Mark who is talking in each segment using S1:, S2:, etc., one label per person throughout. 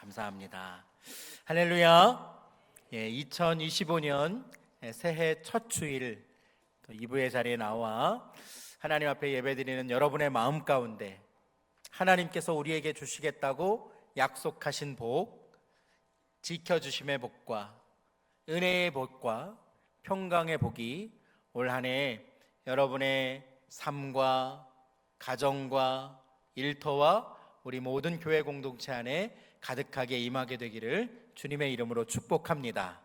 S1: 감사합니다. 할렐루야. 2025년 새해 첫 주일 이부의 자리에 나와 하나님 앞에 예배드리는 여러분의 마음 가운데 하나님께서 우리에게 주시겠다고 약속하신 복, 지켜주심의 복과 은혜의 복과 평강의 복이 올 한 해 여러분의 삶과 가정과 일터와 우리 모든 교회 공동체 안에 가득하게 임하게 되기를 주님의 이름으로 축복합니다.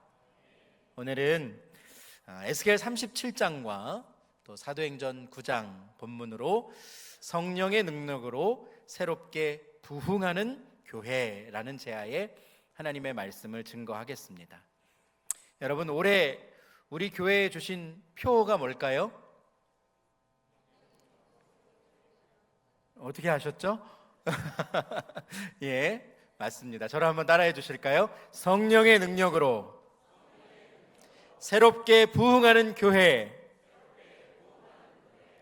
S1: 오늘은 에스겔 37장과 또 사도행전 9장 본문으로 성령의 능력으로 새롭게 부흥하는 교회라는 제하에 하나님의 말씀을 증거하겠습니다. 여러분, 올해 우리 교회에 주신 표가 뭘까요? 어떻게 하셨죠? 예, 맞습니다. 저를 한번 따라해 주실까요? 성령의 능력으로 새롭게 부흥하는 교회.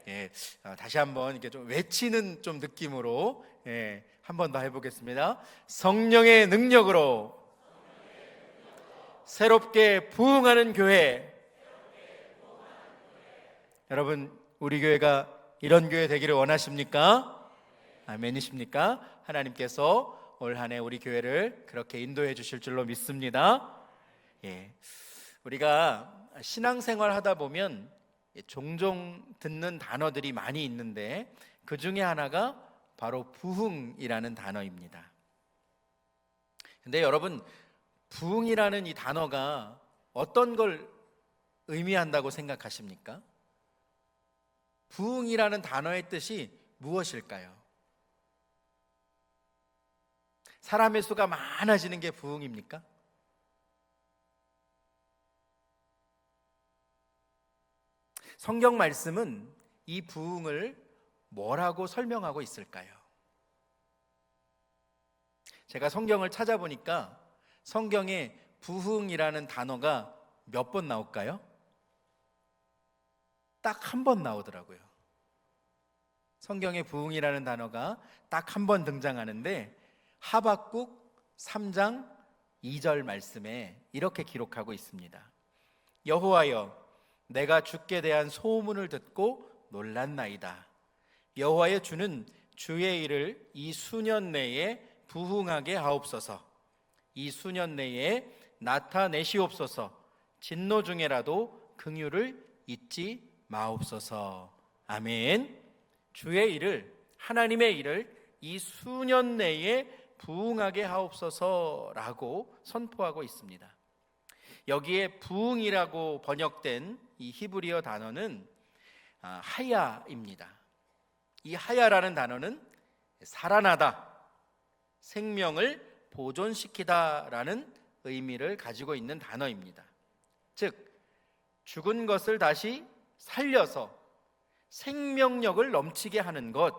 S1: 예, 다시 한번 이렇게 좀 외치는 좀 느낌으로 한 번 더 해보겠습니다. 성령의 능력으로 새롭게 부흥하는 교회. 여러분, 우리 교회가 이런 교회 되기를 원하십니까? 아멘이십니까? 하나님께서 올 한 해 우리 교회를 그렇게 인도해 주실 줄로 믿습니다. 우리가 신앙생활 하다 보면 종종 듣는 단어들이 많이 있는데 그 중에 하나가 바로 부흥이라는 단어입니다. 근데 여러분, 부흥이라는 이 단어가 어떤 걸 의미한다고 생각하십니까? 부흥이라는 단어의 뜻이 무엇일까요? 사람의 수가 많아지는 게 부흥입니까? 성경 말씀은 이 부흥을 뭐라고 설명하고 있을까요? 제가 성경을 찾아보니까 성경에 부흥이라는 단어가 몇 번 나올까요? 딱 한 번 나오더라고요. 성경에 부흥이라는 단어가 딱 한 번 등장하는데 하박국 3장 2절 말씀에 이렇게 기록하고 있습니다. 여호와여, 내가 주께 대한 소문을 듣고 놀랐나이다. 여호와의 주는 주의 일을 이 수년 내에 부흥하게 하옵소서. 이 수년 내에 나타내시옵소서. 진노 중에라도 긍휼을 잊지 마옵소서. 아멘. 주의 일을, 하나님의 일을 이 수년 내에 부흥하게 하옵소서라고 선포하고 있습니다. 여기에 부흥이라고 번역된 이 히브리어 단어는 하야입니다. 이 하야라는 단어는 살아나다, 생명을 보존시키다라는 의미를 가지고 있는 단어입니다. 즉, 죽은 것을 다시 살려서 생명력을 넘치게 하는 것,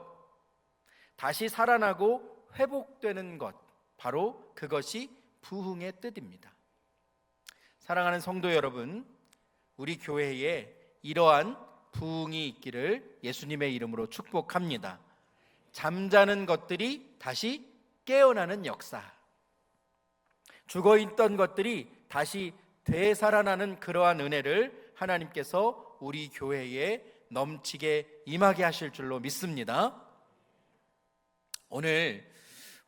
S1: 다시 살아나고 회복되는 것, 바로 그것이 부흥의 뜻입니다. 사랑하는 성도 여러분, 우리 교회에 이러한 부흥이 있기를 예수님의 이름으로 축복합니다. 잠자는 것들이 다시 깨어나는 역사, 죽어있던 것들이 다시 되살아나는 그러한 은혜를 하나님께서 우리 교회에 넘치게 임하게 하실 줄로 믿습니다. 오늘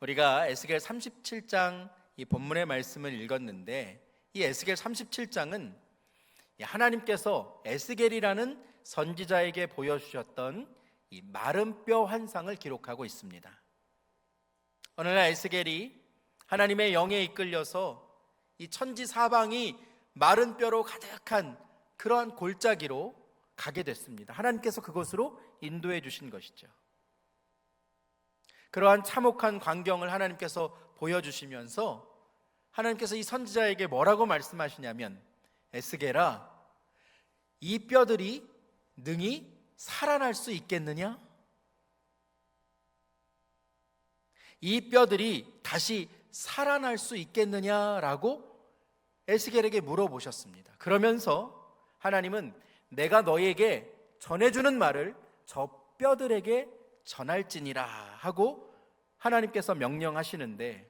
S1: 우리가 에스겔 37장 이 본문의 말씀을 읽었는데, 이 에스겔 37장은 하나님께서 에스겔이라는 선지자에게 보여주셨던 이 마른 뼈 환상을 기록하고 있습니다. 어느 날 에스겔이 하나님의 영에 이끌려서 이 천지 사방이 마른 뼈로 가득한 그러한 골짜기로 가게 됐습니다. 하나님께서 그곳으로 인도해 주신 것이죠. 그러한 참혹한 광경을 하나님께서 보여주시면서 하나님께서 이 선지자에게 뭐라고 말씀하시냐면, 에스겔아, 이 뼈들이 능히 살아날 수 있겠느냐? 이 뼈들이 다시 살아날 수 있겠느냐라고 에스겔에게 물어보셨습니다. 그러면서 하나님은 내가 너에게 전해주는 말을 저 뼈들에게 전할지니라 하고 하나님께서 명령하시는데,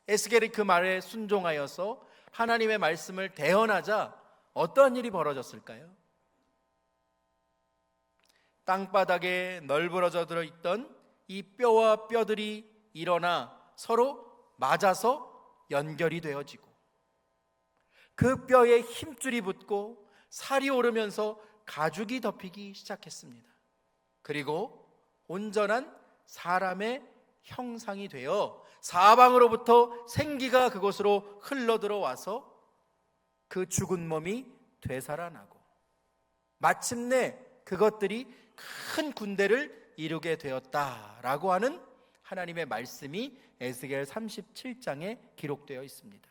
S1: 에스겔이 그 말에 순종하여서 하나님의 말씀을 대언하자 어떠한 일이 벌어졌을까요? 땅바닥에 널브러져 들어있던 이 뼈와 뼈들이 일어나 서로 맞아서 연결이 되어지고, 그 뼈에 힘줄이 붙고 살이 오르면서 가죽이 덮이기 시작했습니다. 그리고 온전한 사람의 형상이 되어 사방으로부터 생기가 그곳으로 흘러들어와서 그 죽은 몸이 되살아나고, 마침내 그것들이 큰 군대를 이루게 되었다라고 하는 하나님의 말씀이 에스겔 37장에 기록되어 있습니다.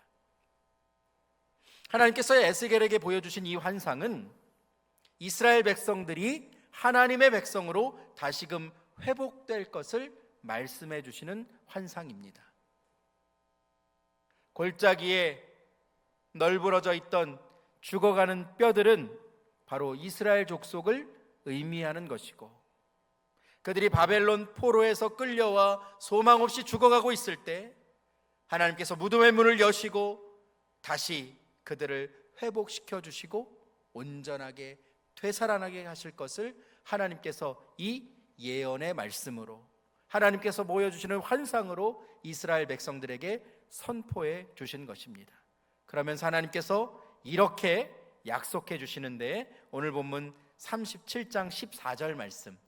S1: 하나님께서 에스겔에게 보여주신 이 환상은 이스라엘 백성들이 하나님의 백성으로 다시금 회복될 것을 말씀해 주시는 환상입니다. 골짜기에 널브러져 있던 죽어가는 뼈들은 바로 이스라엘 족속을 의미하는 것이고, 그들이 바벨론 포로에서 끌려와 소망 없이 죽어가고 있을 때 하나님께서 무덤의 문을 여시고 다시 그들을 회복시켜 주시고 온전하게 되살아나게 하실 것을 하나님께서 이 예언의 말씀으로, 하나님께서 보여주시는 환상으로 이스라엘 백성들에게 선포해 주신 것입니다. 그러면서 하나님께서 이렇게 약속해 주시는데, 오늘 본문 37장 14절 말씀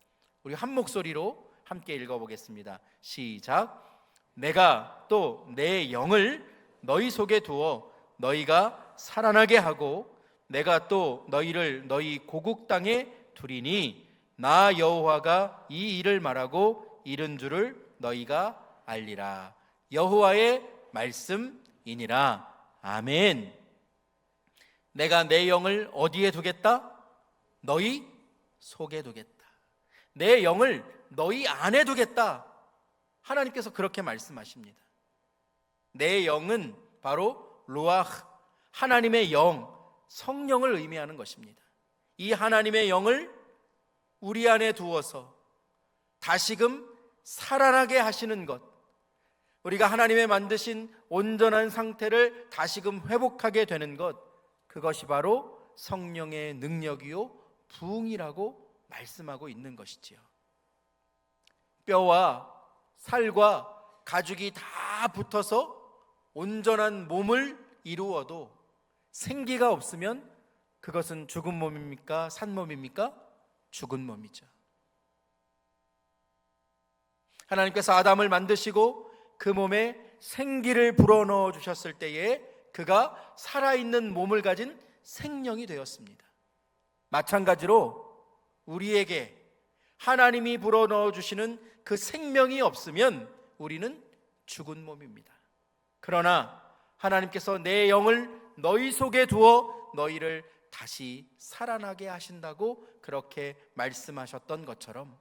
S1: 우리 한 목소리로 함께 읽어보겠습니다. 시작. 내가 또 내 영을 너희 속에 두어 너희가 살아나게 하고, 내가 또 너희를 너희 고국 땅에 두리니 나 여호와가 이 일을 말하고 이른 줄을 너희가 알리라. 여호와의 말씀이니라. 아멘. 내가 내 영을 어디에 두겠다? 너희 속에 두겠다. 내 영을 너희 안에 두겠다. 하나님께서 그렇게 말씀하십니다. 내 영은 바로 루아흐, 하나님의 영, 성령을 의미하는 것입니다. 이 하나님의 영을 우리 안에 두어서 다시금 살아나게 하시는 것, 우리가 하나님의 만드신 온전한 상태를 다시금 회복하게 되는 것, 그것이 바로 성령의 능력이요 부흥이라고 말씀하고 있는 것이지요. 뼈와 살과 가죽이 다 붙어서 온전한 몸을 이루어도 생기가 없으면 그것은 죽은 몸입니까? 산 몸입니까? 죽은 몸이죠. 하나님께서 아담을 만드시고 그 몸에 생기를 불어넣어 주셨을 때에 그가 살아있는 몸을 가진 생명이 되었습니다. 마찬가지로 우리에게 하나님이 불어넣어 주시는 그 생명이 없으면 우리는 죽은 몸입니다. 그러나 하나님께서 내 영을 너희 속에 두어 너희를 다시 살아나게 하신다고 그렇게 말씀하셨던 것처럼,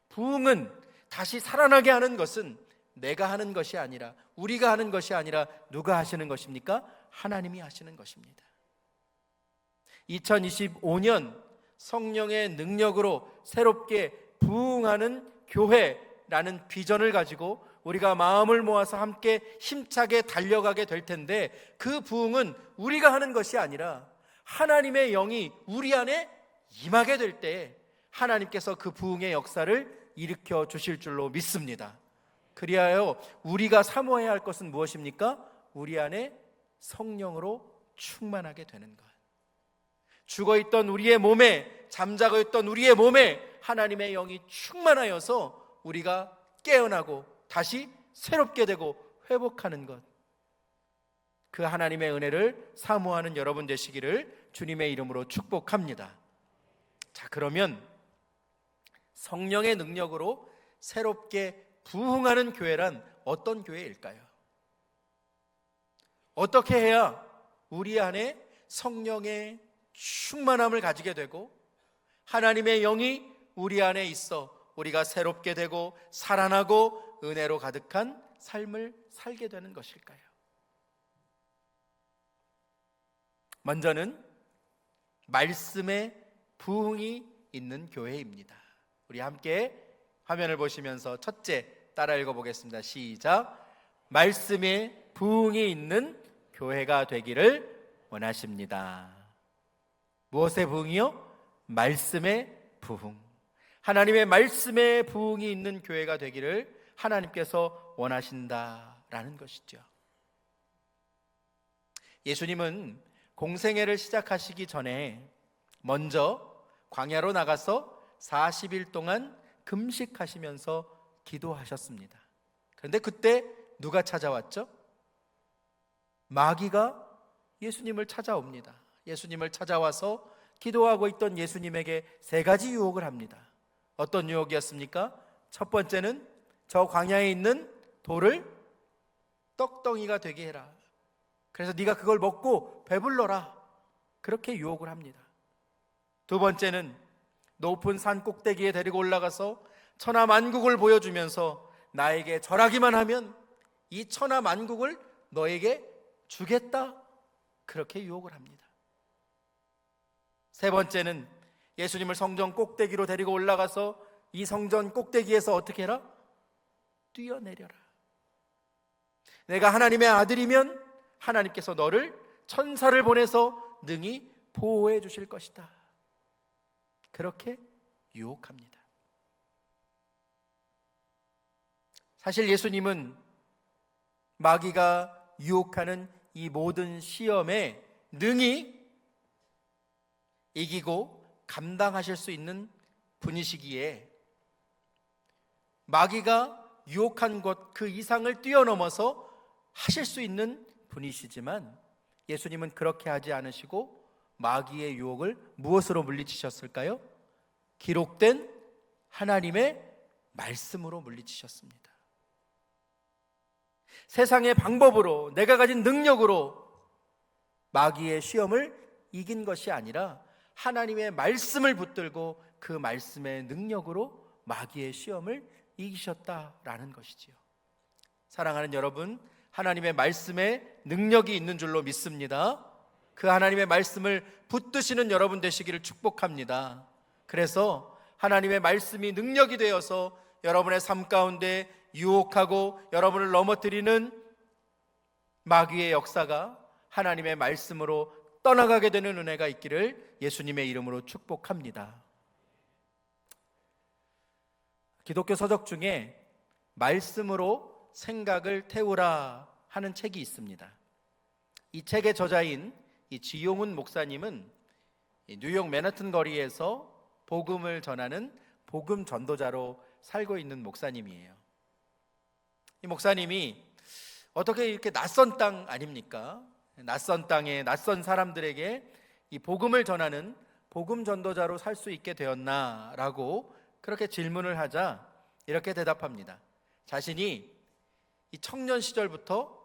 S1: 부흥은, 다시 살아나게 하는 것은 내가 하는 것이 아니라, 우리가 하는 것이 아니라 누가 하시는 것입니까? 하나님이 하시는 것입니다. 2025년 성령의 능력으로 새롭게 부흥하는 교회라는 비전을 가지고 우리가 마음을 모아서 함께 힘차게 달려가게 될 텐데, 그 부흥은 우리가 하는 것이 아니라 하나님의 영이 우리 안에 임하게 될 때 하나님께서 그 부흥의 역사를 일으켜 주실 줄로 믿습니다. 그리하여 우리가 사모해야 할 것은 무엇입니까? 우리 안에 성령으로 충만하게 되는 것. 죽어있던 우리의 몸에, 잠자고 있던 우리의 몸에 하나님의 영이 충만하여서 우리가 깨어나고 다시 새롭게 되고 회복하는 것, 그 하나님의 은혜를 사모하는 여러분 되시기를 주님의 이름으로 축복합니다. 자, 그러면 성령의 능력으로 새롭게 부흥하는 교회란 어떤 교회일까요? 어떻게 해야 우리 안에 성령의 충만함을 가지게 되고 하나님의 영이 우리 안에 있어 우리가 새롭게 되고 살아나고 은혜로 가득한 삶을 살게 되는 것일까요? 먼저는 말씀의 부흥이 있는 교회입니다. 우리 함께 화면을 보시면서 첫째 따라 읽어보겠습니다. 시작. 말씀에 부흥이 있는 교회가 되기를 원하십니다. 무엇의 부흥이요? 말씀의 부흥. 하나님의 말씀에 부흥이 있는 교회가 되기를 하나님께서 원하신다라는 것이죠. 예수님은 공생애를 시작하시기 전에 먼저 광야로 나가서 40일 동안 금식하시면서 기도하셨습니다. 그런데 그때 누가 찾아왔죠? 마귀가 예수님을 찾아옵니다. 예수님을 찾아와서 기도하고 있던 예수님에게 세 가지 유혹을 합니다. 어떤 유혹이었습니까? 첫 번째는 저 광야에 있는 돌을 떡덩이가 되게 해라. 그래서 네가 그걸 먹고 배불러라. 그렇게 유혹을 합니다. 두 번째는 높은 산 꼭대기에 데리고 올라가서 천하만국을 보여주면서 나에게 절하기만 하면 이 천하만국을 너에게 주겠다. 그렇게 유혹을 합니다. 세 번째는 예수님을 성전 꼭대기로 데리고 올라가서 이 성전 꼭대기에서 어떻게 해라? 뛰어내려라. 내가 하나님의 아들이면 하나님께서 너를 천사를 보내서 능히 보호해 주실 것이다. 그렇게 유혹합니다. 사실 예수님은 마귀가 유혹하는 이 모든 시험에 능히 이기고 감당하실 수 있는 분이시기에 마귀가 유혹한 것 그 이상을 뛰어넘어서 하실 수 있는 분이시지만 예수님은 그렇게 하지 않으시고 마귀의 유혹을 무엇으로 물리치셨을까요? 기록된 하나님의 말씀으로 물리치셨습니다. 세상의 방법으로 내가 가진 능력으로 마귀의 시험을 이긴 것이 아니라 하나님의 말씀을 붙들고 그 말씀의 능력으로 마귀의 시험을 이기셨다라는 것이지요. 사랑하는 여러분, 하나님의 말씀에 능력이 있는 줄로 믿습니다. 그 하나님의 말씀을 붙드시는 여러분 되시기를 축복합니다. 그래서 하나님의 말씀이 능력이 되어서 여러분의 삶 가운데 유혹하고 여러분을 넘어뜨리는 마귀의 역사가 하나님의 말씀으로 떠나가게 되는 은혜가 있기를 예수님의 이름으로 축복합니다. 기독교 서적 중에 말씀으로 생각을 태우라 하는 책이 있습니다. 이 책의 저자인 이 지용훈 목사님은 뉴욕 맨하튼 거리에서 복음을 전하는 복음 전도자로 살고 있는 목사님이에요. 이 목사님이 어떻게 이렇게 낯선 땅 아닙니까? 낯선 땅에 낯선 사람들에게 이 복음을 전하는 복음 전도자로 살 수 있게 되었나라고 그렇게 질문을 하자 이렇게 대답합니다. 자신이 이 청년 시절부터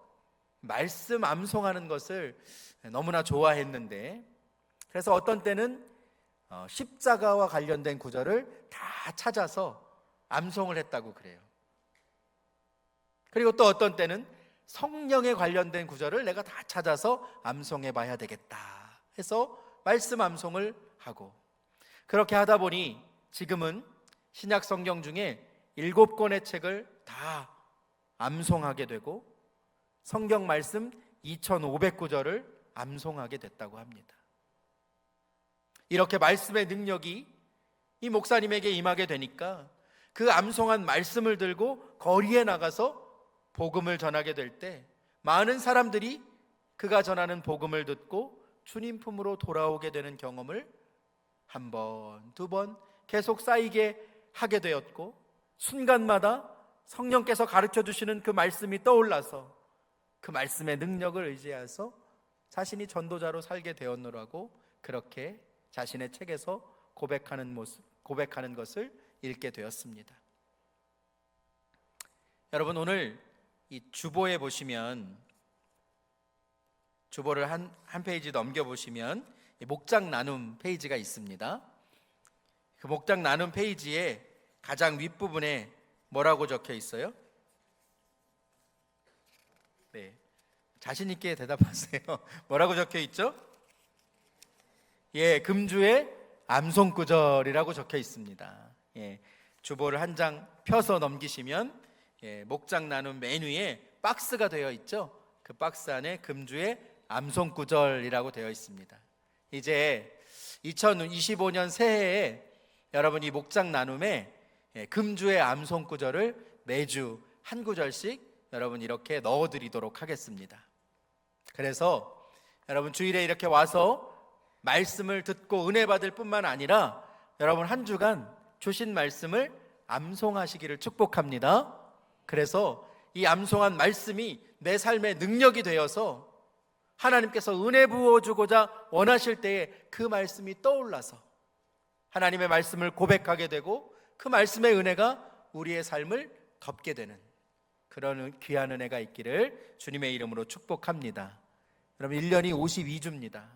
S1: 말씀 암송하는 것을 너무나 좋아했는데 그래서 어떤 때는 십자가와 관련된 구절을 다 찾아서 암송을 했다고 그래요. 그리고 또 어떤 때는 성령에 관련된 구절을 내가 다 찾아서 암송해 봐야 되겠다 해서 말씀 암송을 하고 그렇게 하다 보니 지금은 신약 성경 중에 7권의 책을 다 암송하게 되고 성경 말씀 2500구절을 암송하게 됐다고 합니다. 이렇게 말씀의 능력이 이 목사님에게 임하게 되니까 그 암송한 말씀을 들고 거리에 나가서 복음을 전하게 될 때 많은 사람들이 그가 전하는 복음을 듣고 주님 품으로 돌아오게 되는 경험을 한 번, 두 번 계속 쌓이게 하게 되었고 순간마다 성령께서 가르쳐 주시는 그 말씀이 떠올라서 그 말씀의 능력을 의지해서 자신이 전도자로 살게 되었노라고 그렇게 자신의 책에서 고백하는 것을 읽게 되었습니다. 여러분 오늘 이 주보에 보시면 주보를 한 페이지 넘겨보시면 목장 나눔 페이지가 있습니다. 그 목장 나눔 페이지에 가장 윗부분에 뭐라고 적혀 있어요? 네, 자신 있게 대답하세요. 뭐라고 적혀 있죠? 예, 금주의 암송구절이라고 적혀 있습니다. 예, 주보를 한 장 펴서 넘기시면 목장 나눔 맨 위에 박스가 되어 있죠. 그 박스 안에 금주의 암송구절이라고 되어 있습니다. 이제 2025년 새해에 여러분 이 목장 나눔에 금주의 암송구절을 매주 한 구절씩 여러분 이렇게 넣어드리도록 하겠습니다. 그래서 여러분 주일에 이렇게 와서 말씀을 듣고 은혜 받을 뿐만 아니라 여러분 한 주간 주신 말씀을 암송하시기를 축복합니다. 그래서 이 암송한 말씀이 내 삶의 능력이 되어서 하나님께서 은혜 부어주고자 원하실 때에 그 말씀이 떠올라서 하나님의 말씀을 고백하게 되고 그 말씀의 은혜가 우리의 삶을 덮게 되는 그런 귀한 은혜가 있기를 주님의 이름으로 축복합니다. 여러분 1년이 52주입니다.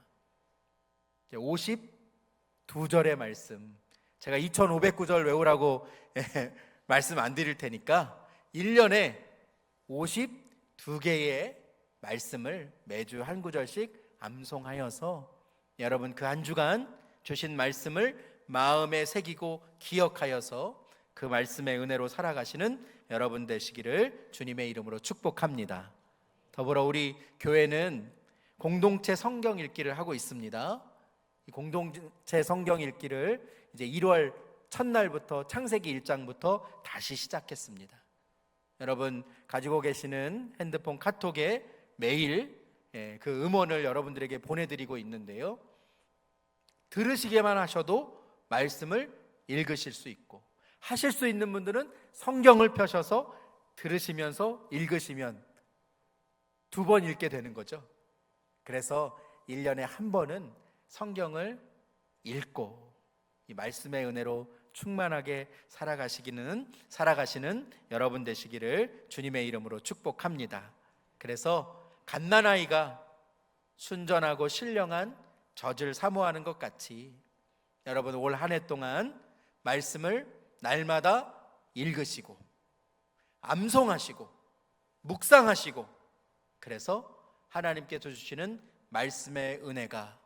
S1: 52절의 말씀, 제가 2509절 외우라고 말씀 안 드릴 테니까 1년에 52개의 말씀을 매주 한 구절씩 암송하여서 여러분 그 한 주간 주신 말씀을 마음에 새기고 기억하여서 그 말씀의 은혜로 살아가시는 여러분 되시기를 주님의 이름으로 축복합니다. 더불어 우리 교회는 공동체 성경 읽기를 하고 있습니다. 이 공동체 성경 읽기를 이제 1월 첫날부터 창세기 1장부터 다시 시작했습니다. 여러분 가지고 계시는 핸드폰 카톡에 매일 그 음원을 여러분들에게 보내드리고 있는데요, 들으시기만 하셔도 말씀을 읽으실 수 있고, 하실 수 있는 분들은 성경을 펴셔서 들으시면서 읽으시면 2번 읽게 되는 거죠. 그래서 1년에 한 번은 성경을 읽고 이 말씀의 은혜로 충만하게 살아가시는 여러분 되시기를 주님의 이름으로 축복합니다. 그래서 갓난아이가 순전하고 신령한 젖을 사모하는 것 같이 여러분 올 한 해 동안 말씀을 날마다 읽으시고 암송하시고 묵상하시고, 그래서 하나님께서 주시는 말씀의 은혜가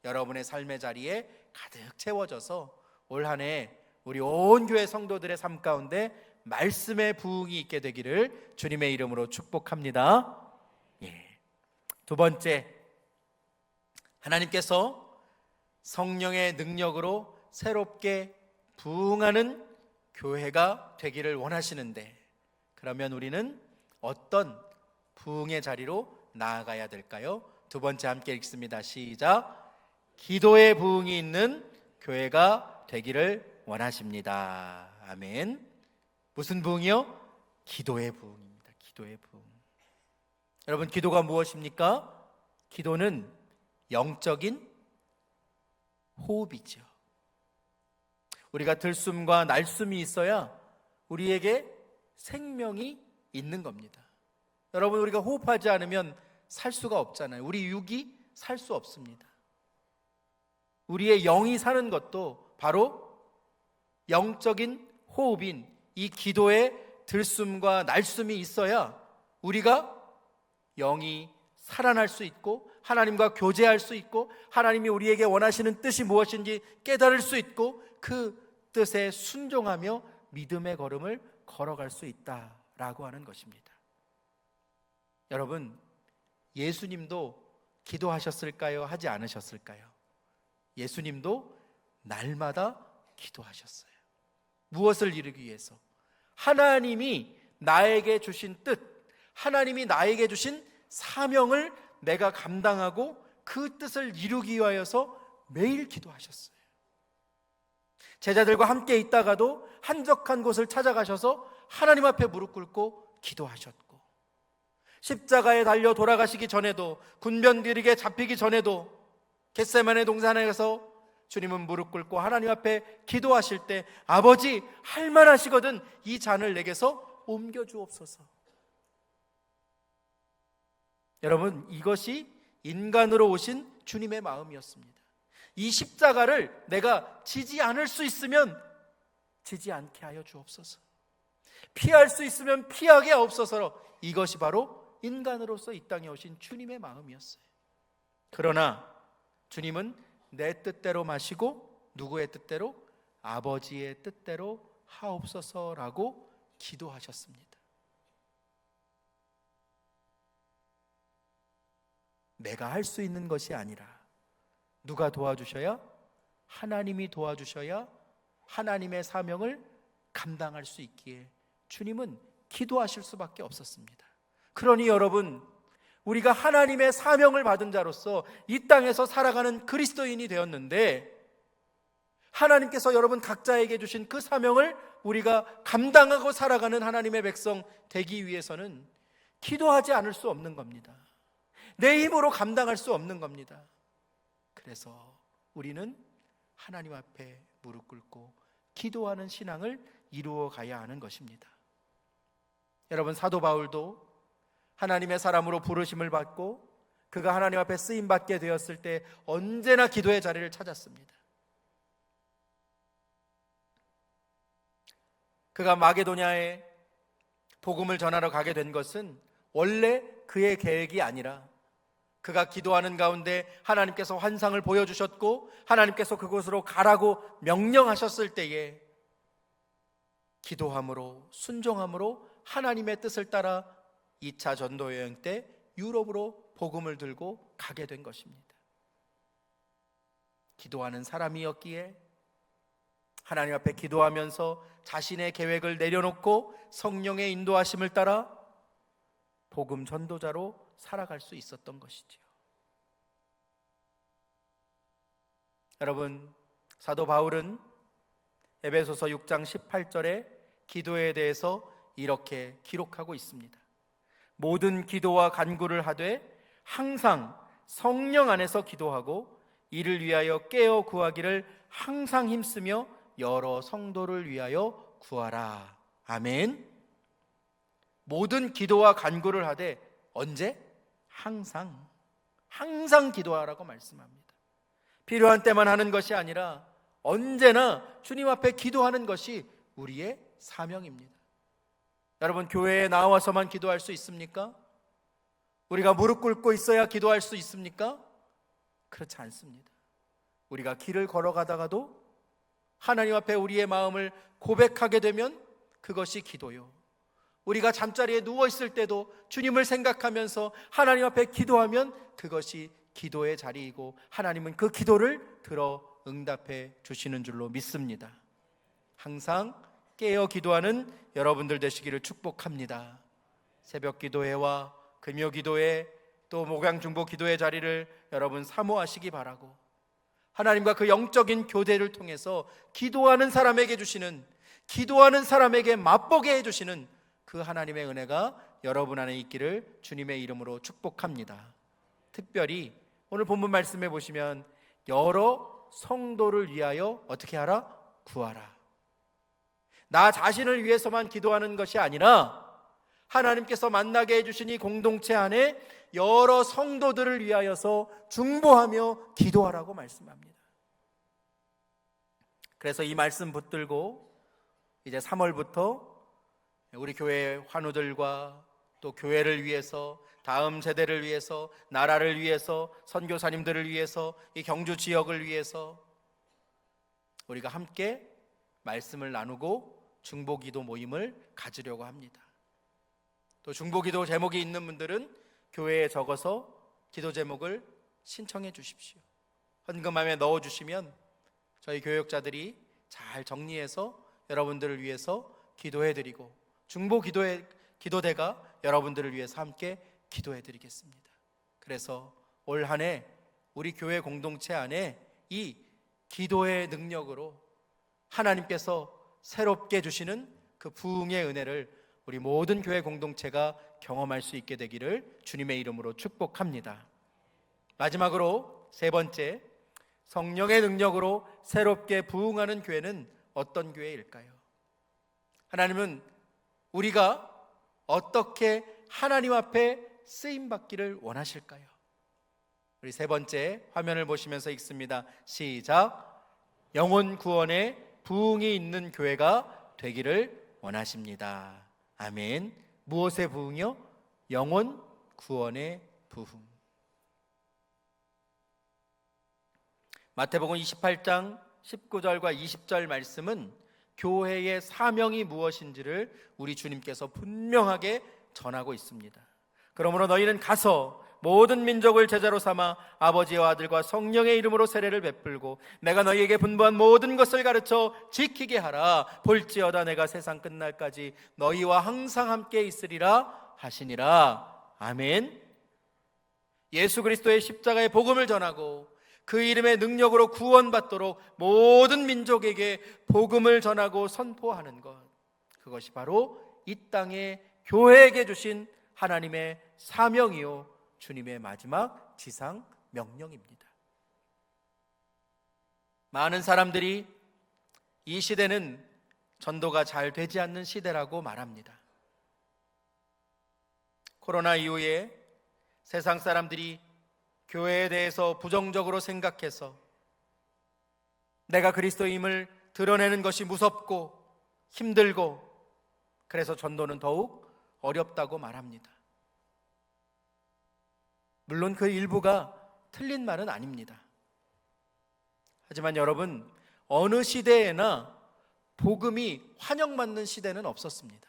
S1: 여러분의 삶의 자리에 가득 채워져서 올 한 해 우리 온 교회 성도들의 삶 가운데 말씀의 부흥이 있게 되기를 주님의 이름으로 축복합니다. 두 번째, 하나님께서 성령의 능력으로 새롭게 부흥하는 교회가 되기를 원하시는데, 그러면 우리는 어떤 부흥의 자리로 나아가야 될까요? 두 번째 함께 읽습니다. 시작. 기도의 부흥이 있는 교회가 되기를 원하십니다. 아멘. 무슨 부흥이요? 기도의 부흥입니다. 기도의 부흥. 여러분 기도가 무엇입니까? 기도는 영적인 호흡이죠. 우리가 들숨과 날숨이 있어야 우리에게 생명이 있는 겁니다. 여러분 우리가 호흡하지 않으면 살 수가 없잖아요. 우리 육이 살 수 없습니다. 우리의 영이 사는 것도 바로 영적인 호흡인 이 기도의 들숨과 날숨이 있어야 우리가 영이 살아날 수 있고 하나님과 교제할 수 있고 하나님이 우리에게 원하시는 뜻이 무엇인지 깨달을 수 있고 그 뜻에 순종하며 믿음의 걸음을 걸어갈 수 있다라고 하는 것입니다. 여러분 예수님도 기도하셨을까요? 하지 않으셨을까요? 예수님도 날마다 기도하셨어요. 무엇을 이루기 위해서? 하나님이 나에게 주신 뜻, 하나님이 나에게 주신 사명을 내가 감당하고 그 뜻을 이루기 위하여서 매일 기도하셨어요. 제자들과 함께 있다가도 한적한 곳을 찾아가셔서 하나님 앞에 무릎 꿇고 기도하셨고, 십자가에 달려 돌아가시기 전에도, 군병들에게 잡히기 전에도 겟세마네 동산에 가서 주님은 무릎 꿇고 하나님 앞에 기도하실 때, 아버지 할만하시거든 이 잔을 내게서 옮겨 주옵소서. 여러분 이것이 인간으로 오신 주님의 마음이었습니다. 이 십자가를 내가 지지 않을 수 있으면 지지 않게 하여 주옵소서. 피할 수 있으면 피하게 하옵소서. 이것이 바로 인간으로서 이 땅에 오신 주님의 마음이었어요. 그러나 주님은 내 뜻대로 마시고 누구의 뜻대로? 아버지의 뜻대로 하옵소서라고 기도하셨습니다. 내가 할 수 있는 것이 아니라 누가 도와주셔야? 하나님이 도와주셔야 하나님의 사명을 감당할 수 있기에 주님은 기도하실 수밖에 없었습니다. 그러니 여러분, 우리가 하나님의 사명을 받은 자로서 이 땅에서 살아가는 그리스도인이 되었는데, 하나님께서 여러분 각자에게 주신 그 사명을 우리가 감당하고 살아가는 하나님의 백성 되기 위해서는 기도하지 않을 수 없는 겁니다. 내 힘으로 감당할 수 없는 겁니다. 그래서 우리는 하나님 앞에 무릎 꿇고 기도하는 신앙을 이루어 가야 하는 것입니다. 여러분, 사도 바울도 하나님의 사람으로 부르심을 받고 그가 하나님 앞에 쓰임 받게 되었을 때 언제나 기도의 자리를 찾았습니다. 그가 마게도냐에 복음을 전하러 가게 된 것은 원래 그의 계획이 아니라 그가 기도하는 가운데 하나님께서 환상을 보여주셨고 하나님께서 그곳으로 가라고 명령하셨을 때에 기도함으로 순종함으로 하나님의 뜻을 따라 2차 전도 여행 때 유럽으로 복음을 들고 가게 된 것입니다. 기도하는 사람이었기에 하나님 앞에 기도하면서 자신의 계획을 내려놓고 성령의 인도하심을 따라 복음 전도자로 살아갈 수 있었던 것이지요. 여러분, 사도 바울은 에베소서 6장 18절에 기도에 대해서 이렇게 기록하고 있습니다. 모든 기도와 간구를 하되 항상 성령 안에서 기도하고 이를 위하여 깨어 구하기를 항상 힘쓰며 여러 성도를 위하여 구하라. 아멘. 모든 기도와 간구를 하되 언제? 항상 기도하라고 말씀합니다. 필요한 때만 하는 것이 아니라 언제나 주님 앞에 기도하는 것이 우리의 사명입니다. 여러분, 교회에 나와서만 기도할 수 있습니까? 우리가 무릎 꿇고 있어야 기도할 수 있습니까? 그렇지 않습니다. 우리가 길을 걸어가다가도 하나님 앞에 우리의 마음을 고백하게 되면 그것이 기도요. 우리가 잠자리에 누워있을 때도 주님을 생각하면서 하나님 앞에 기도하면 그것이 기도의 자리이고 하나님은 그 기도를 들어 응답해 주시는 줄로 믿습니다. 항상 깨어 기도하는 여러분들 되시기를 축복합니다. 새벽 기도회와 금요 기도회 또 목양 중보 기도회 자리를 여러분 사모하시기 바라고, 하나님과 그 영적인 교대를 통해서 기도하는 사람에게 주시는, 기도하는 사람에게 맛보게 해주시는 그 하나님의 은혜가 여러분 안에 있기를 주님의 이름으로 축복합니다. 특별히 오늘 본문 말씀해 보시면 여러 성도를 위하여 어떻게 하라? 구하라. 나 자신을 위해서만 기도하는 것이 아니라 하나님께서 만나게 해주신 이 공동체 안에 여러 성도들을 위하여서 중보하며 기도하라고 말씀합니다. 그래서 이 말씀 붙들고 이제 3월부터 우리 교회 환우들과 또 교회를 위해서, 다음 세대를 위해서, 나라를 위해서, 선교사님들을 위해서, 이 경주 지역을 위해서 우리가 함께 말씀을 나누고 중보기도 모임을 가지려고 합니다. 또 중보기도 제목이 있는 분들은 교회에 적어서 기도 제목을 신청해 주십시오. 헌금함에 넣어주시면 저희 교역자들이 잘 정리해서 여러분들을 위해서 기도해드리고 기도대가 여러분들을 위해서 함께 기도해드리겠습니다. 그래서 올 한 해 우리 교회 공동체 안에 이 기도의 능력으로 하나님께서 새롭게 주시는 그 부흥의 은혜를 우리 모든 교회 공동체가 경험할 수 있게 되기를 주님의 이름으로 축복합니다. 마지막으로 세 번째, 성령의 능력으로 새롭게 부흥하는 교회는 어떤 교회일까요? 하나님은 우리가 어떻게 하나님 앞에 쓰임받기를 원하실까요? 우리 세 번째 화면을 보시면서 읽습니다. 시작. 영혼 구원에 부흥이 있는 교회가 되기를 원하십니다. 아멘. 무엇의 부흥이요? 영혼 구원의 부흥. 마태복음 28장 19절과 20절 말씀은 교회의 사명이 무엇인지를 우리 주님께서 분명하게 전하고 있습니다. 그러므로 너희는 가서 모든 민족을 제자로 삼아 아버지와 아들과 성령의 이름으로 세례를 베풀고 내가 너희에게 분부한 모든 것을 가르쳐 지키게 하라. 볼지어다 내가 세상 끝날까지 너희와 항상 함께 있으리라 하시니라. 아멘. 예수 그리스도의 십자가의 복음을 전하고 그 이름의 능력으로 구원받도록 모든 민족에게 복음을 전하고 선포하는 것, 그것이 바로 이 땅에 교회에게 주신 하나님의 사명이요 주님의 마지막 지상 명령입니다. 많은 사람들이 이 시대는 전도가 잘 되지 않는 시대라고 말합니다. 코로나 이후에 세상 사람들이 교회에 대해서 부정적으로 생각해서 내가 그리스도임을 드러내는 것이 무섭고 힘들고 그래서 전도는 더욱 어렵다고 말합니다. 물론 그 일부가 틀린 말은 아닙니다. 하지만 여러분, 어느 시대에나 복음이 환영받는 시대는 없었습니다.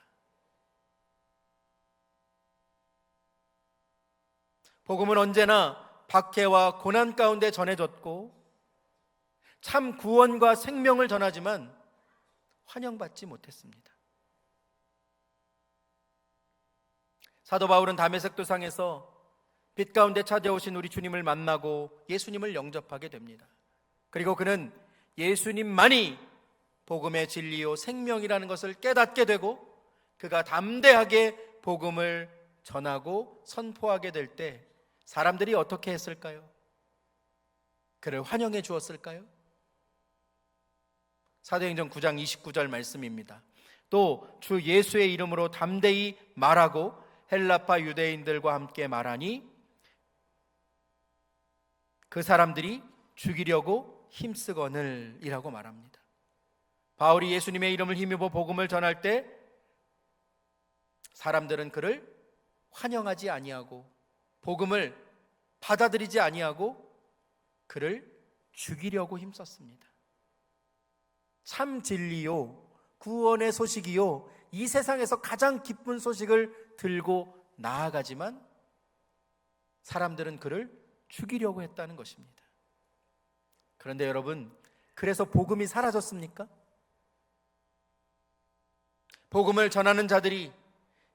S1: 복음은 언제나 박해와 고난 가운데 전해졌고 참 구원과 생명을 전하지만 환영받지 못했습니다. 사도 바울은 다메섹 도상에서 빛 가운데 찾아오신 우리 주님을 만나고 예수님을 영접하게 됩니다. 그리고 그는 예수님만이 복음의 진리요 생명이라는 것을 깨닫게 되고 그가 담대하게 복음을 전하고 선포하게 될 때 사람들이 어떻게 했을까요? 그를 환영해 주었을까요? 사도행전 9장 29절 말씀입니다. 또 주 예수의 이름으로 담대히 말하고 헬라파 유대인들과 함께 말하니 그 사람들이 죽이려고 힘쓰거늘 이라고 말합니다. 바울이 예수님의 이름을 힘입어 복음을 전할 때 사람들은 그를 환영하지 아니하고 복음을 받아들이지 아니하고 그를 죽이려고 힘썼습니다. 참 진리요 구원의 소식이요 이 세상에서 가장 기쁜 소식을 들고 나아가지만 사람들은 그를 죽이려고 했다는 것입니다. 그런데 여러분, 그래서 복음이 사라졌습니까? 복음을 전하는 자들이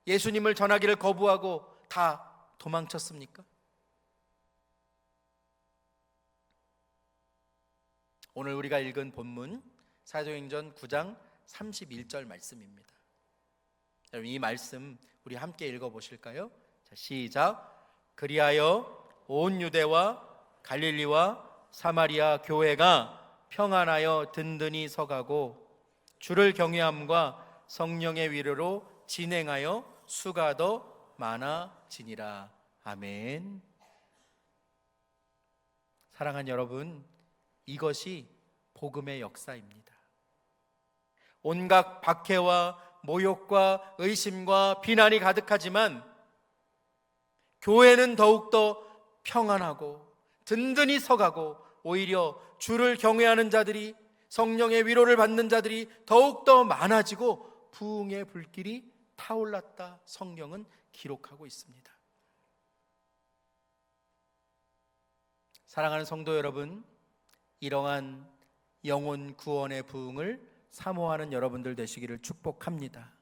S1: 예수님을 전하기를 거부하고 다 도망쳤습니까? 오늘 우리가 읽은 본문 사도행전 9장 31절 말씀입니다. 여러분, 이 말씀 우리 함께 읽어보실까요? 자, 시작. 그리하여 온 유대와 갈릴리와 사마리아 교회가 평안하여 든든히 서가고 주를 경외함과 성령의 위로로 진행하여 수가 더 많아지니라. 아멘. 사랑하는 여러분, 이것이 복음의 역사입니다. 온갖 박해와 모욕과 의심과 비난이 가득하지만 교회는 더욱더 평안하고 든든히 서가고 오히려 주를 경외하는 자들이 성령의 위로를 받는 자들이 더욱더 많아지고 부흥의 불길이 타올랐다. 성경은 기록하고 있습니다. 사랑하는 성도 여러분, 이러한 영혼 구원의 부흥을 사모하는 여러분들 되시기를 축복합니다.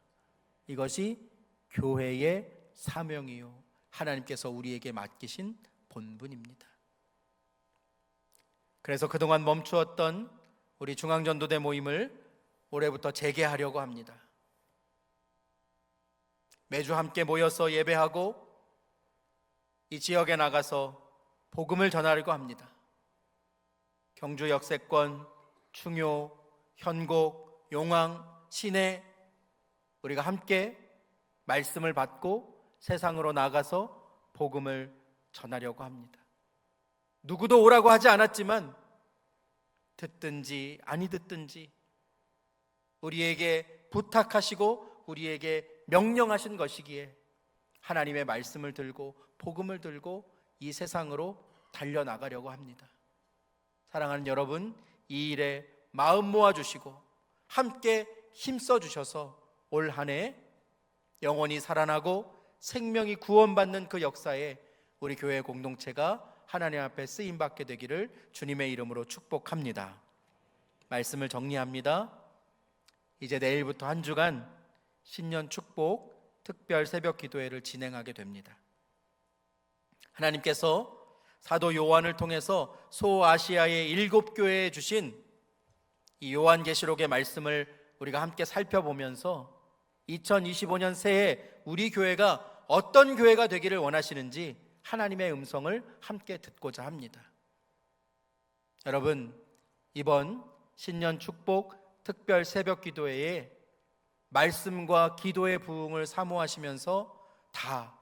S1: 이것이 교회의 사명이요 하나님께서 우리에게 맡기신 본분입니다. 그래서 그동안 멈추었던 우리 중앙전도대 모임을 올해부터 재개하려고 합니다. 매주 함께 모여서 예배하고 이 지역에 나가서 복음을 전하려고 합니다. 경주 역세권, 충요, 현곡, 용왕, 시내 우리가 함께 말씀을 받고 세상으로 나가서 복음을 전하려고 합니다. 누구도 오라고 하지 않았지만 듣든지 아니 듣든지 우리에게 부탁하시고 우리에게 명령하신 것이기에 하나님의 말씀을 들고 복음을 들고 이 세상으로 달려나가려고 합니다. 사랑하는 여러분, 이 일에 마음 모아주시고 함께 힘써 주셔서 올 한 해 영혼이 살아나고 생명이 구원받는 그 역사에 우리 교회 공동체가 하나님 앞에 쓰임 받게 되기를 주님의 이름으로 축복합니다. 말씀을 정리합니다. 이제 내일부터 한 주간 신년 축복 특별 새벽 기도회를 진행하게 됩니다. 하나님께서 사도 요한을 통해서 소아시아의 7교회에 주신 이 요한계시록의 말씀을 우리가 함께 살펴보면서 2025년 새해 우리 교회가 어떤 교회가 되기를 원하시는지 하나님의 음성을 함께 듣고자 합니다. 여러분, 이번 신년 축복 특별 새벽 기도회에 말씀과 기도의 부흥을 사모하시면서 다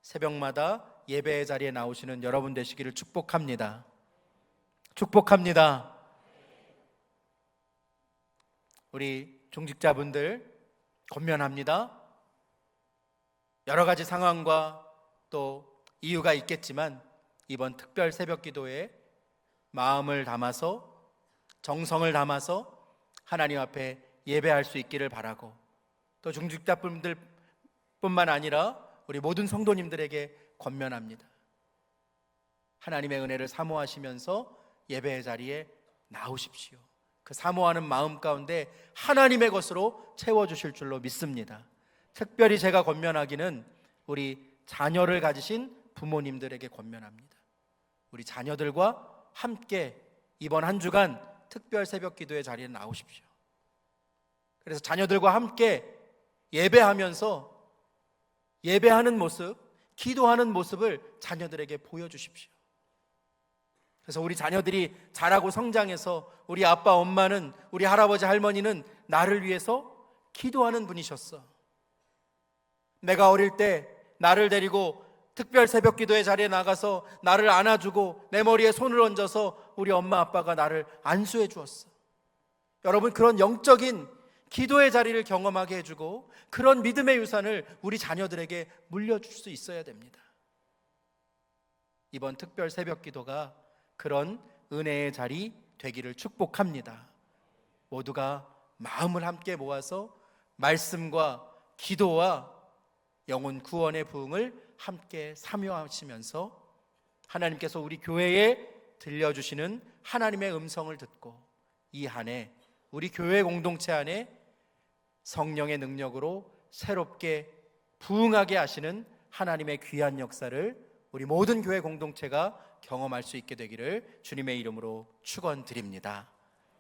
S1: 새벽마다 예배의 자리에 나오시는 여러분 되시기를 축복합니다. 축복합니다. 우리 중직자분들 권면합니다. 여러 가지 상황과 또 이유가 있겠지만 이번 특별 새벽 기도에 마음을 담아서 정성을 담아서 하나님 앞에 예배할 수 있기를 바라고, 또 중직자분들 뿐만 아니라 우리 모든 성도님들에게 권면합니다. 하나님의 은혜를 사모하시면서 예배의 자리에 나오십시오. 그 사모하는 마음 가운데 하나님의 것으로 채워주실 줄로 믿습니다. 특별히 제가 권면하기는 우리 자녀를 가지신 부모님들에게 권면합니다. 우리 자녀들과 함께 이번 한 주간 특별 새벽 기도의 자리에 나오십시오. 그래서 자녀들과 함께 예배하면서 예배하는 모습, 기도하는 모습을 자녀들에게 보여주십시오. 그래서 우리 자녀들이 자라고 성장해서 우리 아빠 엄마는, 우리 할아버지 할머니는 나를 위해서 기도하는 분이셨어. 내가 어릴 때 나를 데리고 특별 새벽 기도의 자리에 나가서 나를 안아주고 내 머리에 손을 얹어서 우리 엄마 아빠가 나를 안수해 주었어. 여러분, 그런 영적인 기도의 자리를 경험하게 해주고 그런 믿음의 유산을 우리 자녀들에게 물려줄 수 있어야 됩니다. 이번 특별 새벽 기도가 그런 은혜의 자리 되기를 축복합니다. 모두가 마음을 함께 모아서 말씀과 기도와 영혼 구원의 부흥을 함께 사모하시면서 하나님께서 우리 교회에 들려주시는 하나님의 음성을 듣고 이 한 해 우리 교회 공동체 안에 성령의 능력으로 새롭게 부흥하게 하시는 하나님의 귀한 역사를 우리 모든 교회 공동체가 경험할 수 있게 되기를 주님의 이름으로 축원드립니다.